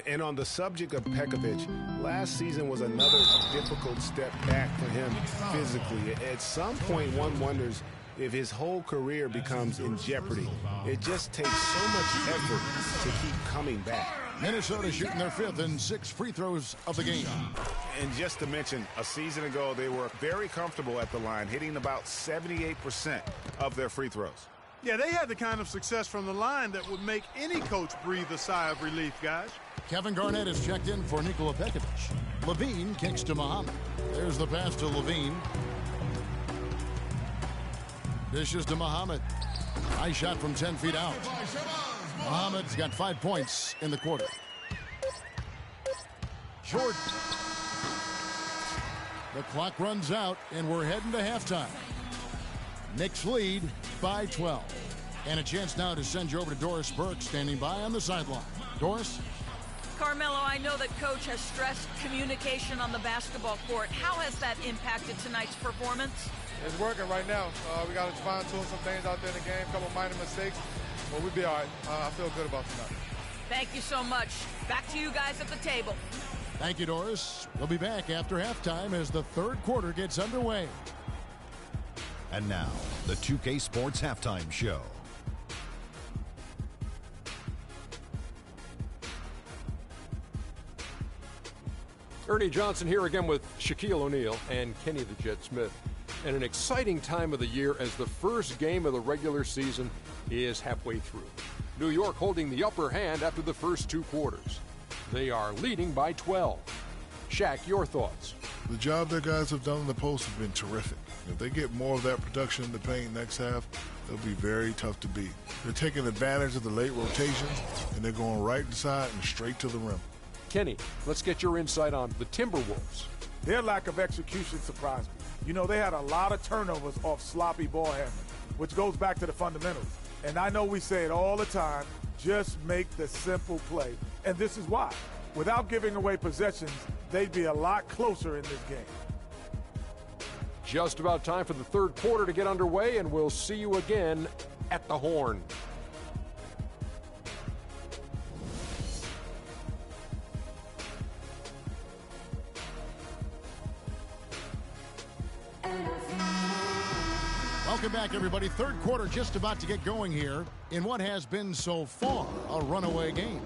And on the subject of Pekovic, last season was another difficult step back for him physically. At some point, one wonders if his whole career becomes in jeopardy. It just takes so much effort to keep coming back. Minnesota shooting their 5th and 6 free throws of the game. And just to mention, a season ago, they were very comfortable at the line, hitting about 78% of their free throws. Yeah, they had the kind of success from the line that would make any coach breathe a sigh of relief, guys. Kevin Garnett is checked in for Nikola Pekovic. Levine kicks to Muhammad. There's the pass to Levine. Dishes to Muhammad. High shot from 10 feet out. Muhammad's got 5 points in the quarter. Jordan. The clock runs out, and we're heading to halftime. Knicks lead by 12. And a chance now to send you over to Doris Burke, standing by on the sideline. Doris? Carmelo, I know that Coach has stressed communication on the basketball court. How has that impacted tonight's performance? It's working right now. We got to fine-tune some things out there in the game, a couple minor mistakes, but we'll be all right. I feel good about tonight. Thank you so much. Back to you guys at the table. Thank you, Doris. We'll be back after halftime as the third quarter gets underway. And now, the 2K Sports Halftime Show. Ernie Johnson here again with Shaquille O'Neal and Kenny the Jet Smith. And an exciting time of the year as the first game of the regular season is halfway through. New York holding the upper hand after the first 2 quarters. They are leading by 12. Shaq, your thoughts? The job their guys have done in the post has been terrific. If they get more of that production in the paint next half, they'll be very tough to beat. They're taking advantage of the late rotations, and they're going right inside and straight to the rim. Kenny, let's get your insight on the Timberwolves. Their lack of execution surprised me. You know, they had a lot of turnovers off sloppy ball handling, which goes back to the fundamentals. And I know we say it all the time, just make the simple play. And this is why. Without giving away possessions, they'd be a lot closer in this game. Just about time for the third quarter to get underway, and we'll see you again at the Horn. Welcome back, everybody. Third quarter just about to get going here in what has been so far a runaway game.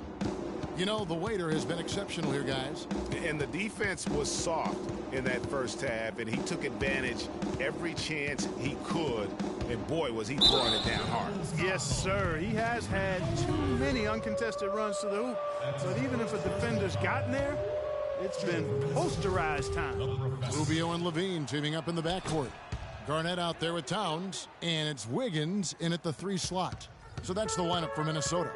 You know, the waiter has been exceptional here, guys. And the defense was soft in that first half, and he took advantage every chance he could. And boy, was he throwing it down hard. Yes, sir. He has had too many uncontested runs to the hoop. But even if a defender's gotten there, it's been posterized time. Rubio and Levine teaming up in the backcourt. Garnett out there with Towns, and it's Wiggins in at the 3 slot. So that's the lineup for Minnesota.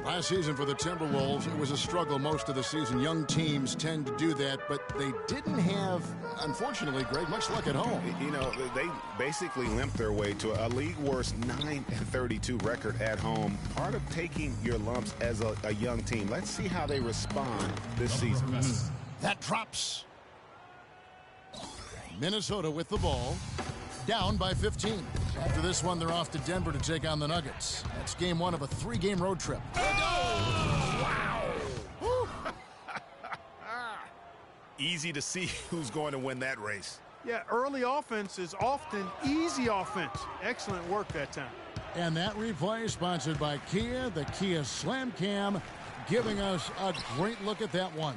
Last season for the Timberwolves, it was a struggle most of the season. Young teams tend to do that, but they didn't have, unfortunately, Greg, much luck at home. You know, they basically limped their way to a league-worst 9-32 record at home. Part of taking your lumps as a young team. Let's see how they respond this season. That drops. Minnesota with the ball, down by 15. After this one, they're off to Denver to take on the Nuggets. That's game 1 of a 3-game road trip. Wow. Easy to see who's going to win that race. Yeah, early offense is often easy offense. Excellent work that time. And that replay sponsored by Kia, the Kia Slam Cam, giving us a great look at that one.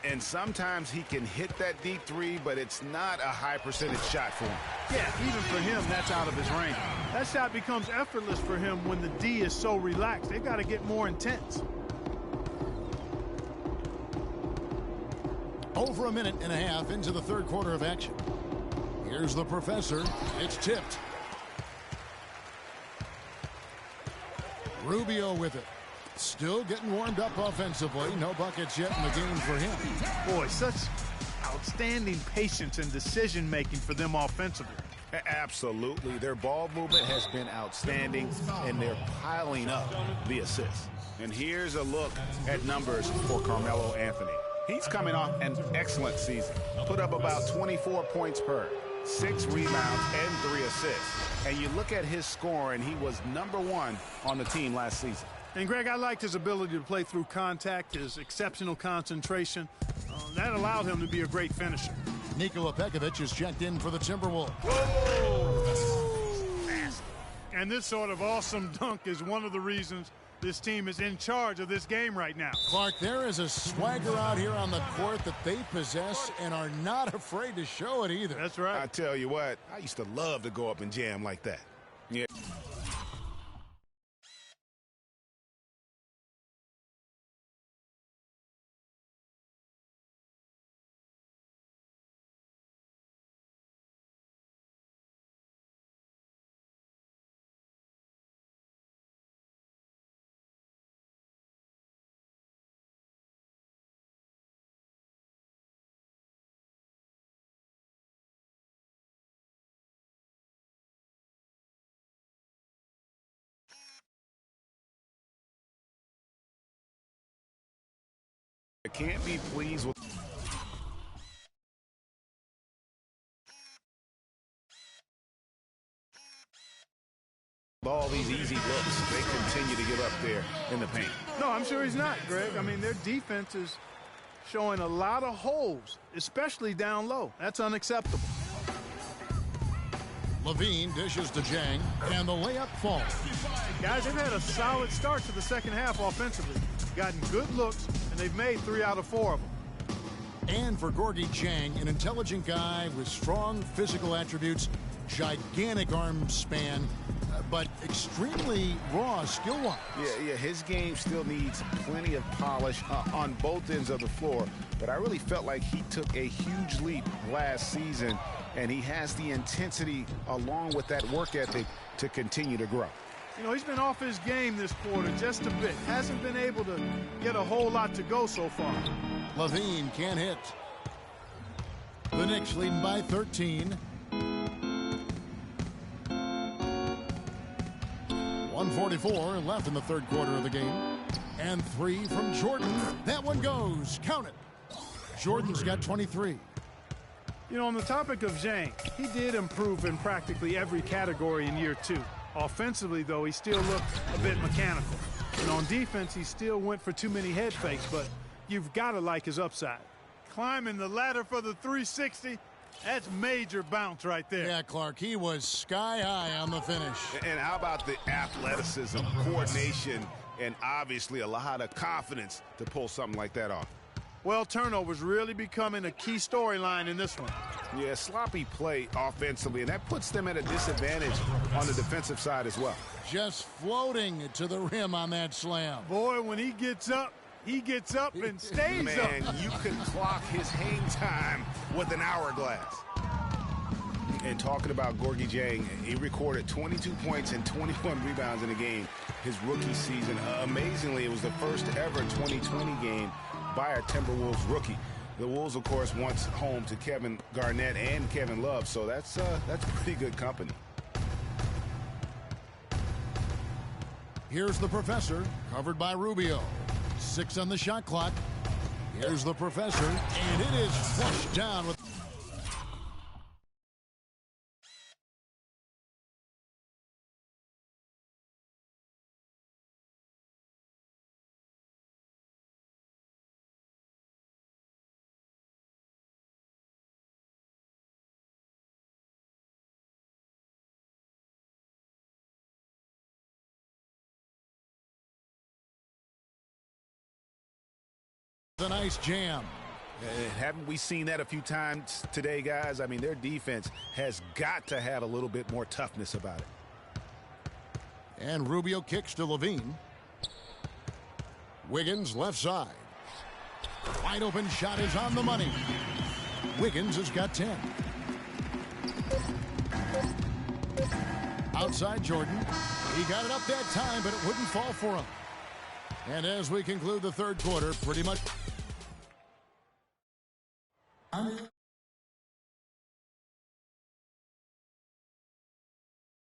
And sometimes he can hit that deep 3, but it's not a high percentage shot for him. Yeah, even for him, that's out of his range. That shot becomes effortless for him when the D is so relaxed. They've got to get more intense. Over a minute and a half into the third quarter of action. Here's the professor. It's tipped. Rubio with it. Still getting warmed up offensively. No buckets yet in the game for him. Boy, such outstanding patience and decision-making for them offensively. Absolutely. Their ball movement has been outstanding, and they're piling up the assists. And here's a look at numbers for Carmelo Anthony. He's coming off an excellent season. Put up about 24 points per, 6 rebounds, and 3 assists. And you look at his scoring, he was #1 on the team last season. And, Greg, I liked his ability to play through contact, his exceptional concentration. That allowed him to be a great finisher. Nikola Pekovic is checked in for the Timberwolves. And this sort of awesome dunk is one of the reasons this team is in charge of this game right now. Clark, there is a swagger out here on the court that they possess and are not afraid to show it either. That's right. I tell you what, I used to love to go up and jam like that. Yeah. I can't be pleased with all these easy looks they continue to give up there in the paint. No, I'm sure he's not, Greg. I mean, their defense is showing a lot of holes, especially down low. That's unacceptable. Levine dishes to Jang, and the layup falls. Guys, they've had a solid start to the second half offensively. Gotten good looks, and they've made 3 out of 4 of them. And for Gorgui Dieng, an intelligent guy with strong physical attributes, gigantic arm span, but extremely raw skill-wise. Yeah, his game still needs plenty of polish on both ends of the floor, but I really felt like he took a huge leap last season, and he has the intensity along with that work ethic to continue to grow. You know, he's been off his game this quarter just a bit. Hasn't been able to get a whole lot to go so far. Levine can't hit. The Knicks leading by 13. 1:44 left in the third quarter of the game. And 3 from Jordan. That one goes. Count it. Jordan's got 23. You know, on the topic of Dieng, he did improve in practically every category in year 2. Offensively, though, he still looked a bit mechanical. And on defense, he still went for too many head fakes, but you've got to like his upside. Climbing the ladder for the 360, that's major bounce right there. Yeah, Clark, he was sky high on the finish. And how about the athleticism, coordination, and obviously a lot of confidence to pull something like that off? Well, turnovers really becoming a key storyline in this one. Yeah, sloppy play offensively, and that puts them at a disadvantage on the defensive side as well. Just floating to the rim on that slam. Boy, when he gets up and stays up. Man, you could clock his hang time with an hourglass. And talking about Gorgui Dieng, he recorded 22 points and 21 rebounds in a game his rookie season. Amazingly, it was the first ever 2020 game by a Timberwolves rookie. The Wolves, of course, once home to Kevin Garnett and Kevin Love, so that's pretty good company. Here's the Professor, covered by Rubio. 6 on the shot clock. Here's the Professor, and it is flushed down with... a nice jam. Haven't we seen that a few times today, guys? I mean, their defense has got to have a little bit more toughness about it. And Rubio kicks to Levine. Wiggins left side. Wide open shot is on the money. Wiggins has got 10. Outside Jordan. He got it up that time, but it wouldn't fall for him. And as we conclude the third quarter, pretty much...